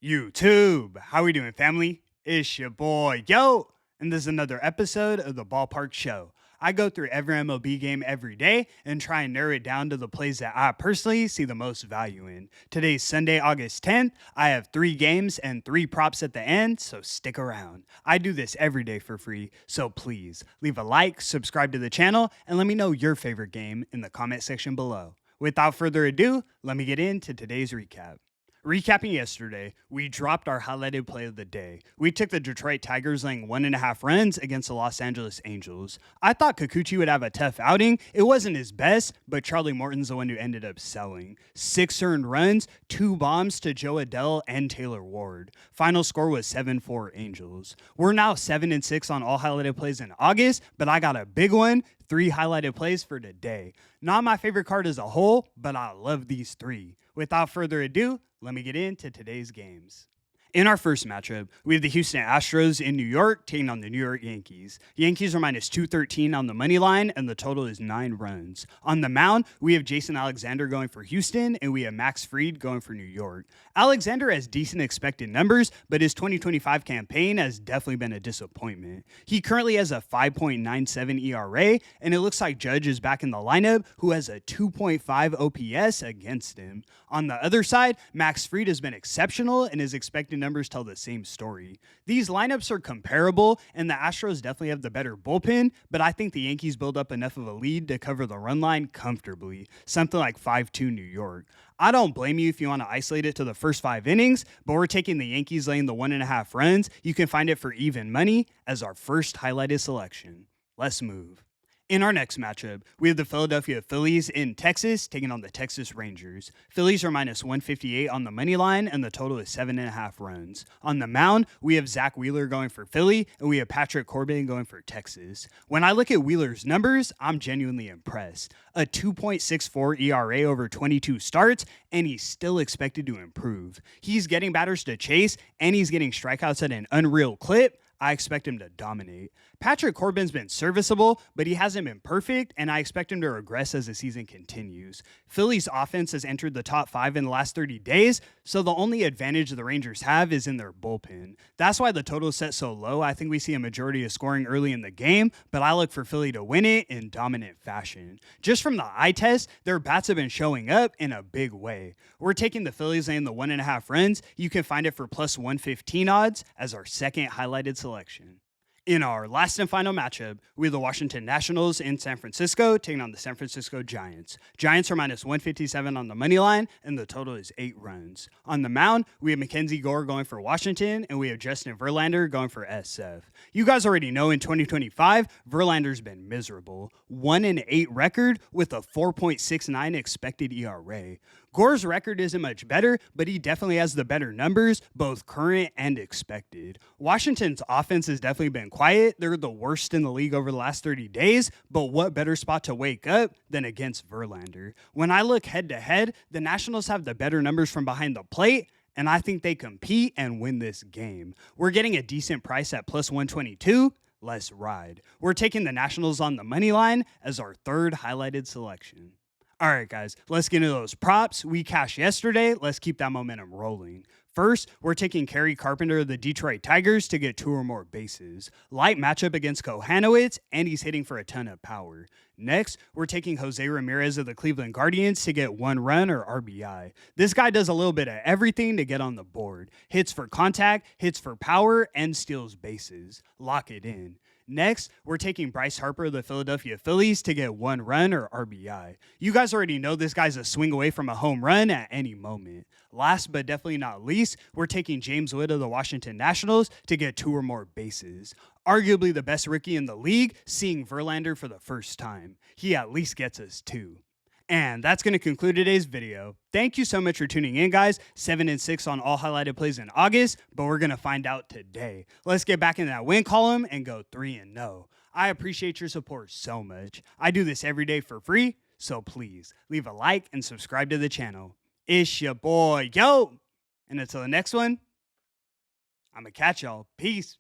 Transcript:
YouTube. How we doing, family? It's your boy, Yo, and this is another episode of the Ballpark Show. I go through every MLB game every day and try and narrow it down to the plays that I personally see the most value in. Today's Sunday, August 10th. I have 3 games and 3 props at the end, so stick around. I do this every day for free, so please leave a like, subscribe to the channel, and let me know your favorite game in the comment section below. Without further ado, let me get into today's recap. Recapping yesterday, we dropped our highlighted play of the day. We took the Detroit Tigers laying 1.5 runs against the Los Angeles Angels. I thought Kikuchi would have a tough outing. It wasn't his best, but Charlie Morton's the one who ended up selling. 6 earned runs, 2 bombs to Joe Adell and Taylor Ward. Final score was 7-4 Angels. We're now 7-6 on all highlighted plays in August, but I got a big one. 3 highlighted plays for today. Not my favorite card as a whole, but I love these 3. Without further ado, let me get into today's games. In our first matchup, we have the Houston Astros in New York taking on the New York Yankees. Yankees are minus 213 on the money line, and the total is 9 runs. On the mound, we have Jason Alexander going for Houston, and we have Max Fried going for New York. Alexander has decent expected numbers, but his 2025 campaign has definitely been a disappointment. He currently has a 5.97 ERA, and it looks like Judge is back in the lineup, who has a 2.5 OPS against him. On the other side, Max Fried has been exceptional, and his expected numbers tell the same story. These lineups are comparable, and the Astros definitely have the better bullpen, but I think the Yankees build up enough of a lead to cover the run line comfortably, something like 5-2 New York. I don't blame you if you want to isolate it to the first 5 innings, but we're taking the Yankees laying the 1.5 runs. You can find it for even money as our first highlighted selection. Let's move. In our next matchup, we have the Philadelphia Phillies in Texas taking on the Texas Rangers. Phillies are minus 158 on the money line, and the total is 7.5 runs. On the mound, we have Zach Wheeler going for Philly, and we have Patrick Corbin going for Texas. When I look at Wheeler's numbers, I'm genuinely impressed. A 2.64 ERA over 22 starts, and he's still expected to improve. He's getting batters to chase, and he's getting strikeouts at an unreal clip. I expect him to dominate. Patrick Corbin's been serviceable, but he hasn't been perfect, and I expect him to regress as the season continues. Philly's offense has entered the top 5 in the last 30 days, so the only advantage the Rangers have is in their bullpen. That's why the total is set so low. I think we see a majority of scoring early in the game, but I look for Philly to win it in dominant fashion. Just from the eye test, their bats have been showing up in a big way. We're taking the Phillies and the 1.5 runs. You can find it for plus 115 odds as our second highlighted selection. In our last and final matchup, we have the Washington Nationals in San Francisco taking on the San Francisco Giants. Giants are minus 157 on the money line, and the total is 8 runs. On the mound, we have Mackenzie Gore going for Washington, and we have Justin Verlander going for SF. You guys already know in 2025, Verlander's been miserable. 1-8 record with a 4.69 expected ERA. Gore's record isn't much better, but he definitely has the better numbers, both current and expected. Washington's offense has definitely been quiet. They're the worst in the league over the last 30 days, but what better spot to wake up than against Verlander? When I look head to head, the Nationals have the better numbers from behind the plate, and I think they compete and win this game. We're getting a decent price at plus 122. Let's ride. We're taking the Nationals on the money line as our third highlighted selection. All right, guys, let's get into those props. We cashed yesterday. Let's keep that momentum rolling. First, we're taking Kerry Carpenter of the Detroit Tigers to get 2 or more bases. Light matchup against Kohanowitz, and he's hitting for a ton of power. Next, we're taking Jose Ramirez of the Cleveland Guardians to get 1 run or RBI. This guy does a little bit of everything to get on the board. Hits for contact, hits for power, and steals bases. Lock it in. Next, we're taking Bryce Harper of the Philadelphia Phillies to get 1 run or RBI. You guys already know this guy's a swing away from a home run at any moment. Last but definitely not least, we're taking James Wood of the Washington Nationals to get 2 or more bases. Arguably the best rookie in the league, seeing Verlander for the first time. He at least gets us 2. And that's going to conclude today's video. Thank you so much for tuning in, guys. 7-6 on all highlighted plays in August, but we're going to find out today. Let's get back in that win column and go 3-0. I appreciate your support so much. I do this every day for free, so please leave a like and subscribe to the channel. It's your boy, Yo. And until the next one, I'm going to catch y'all. Peace.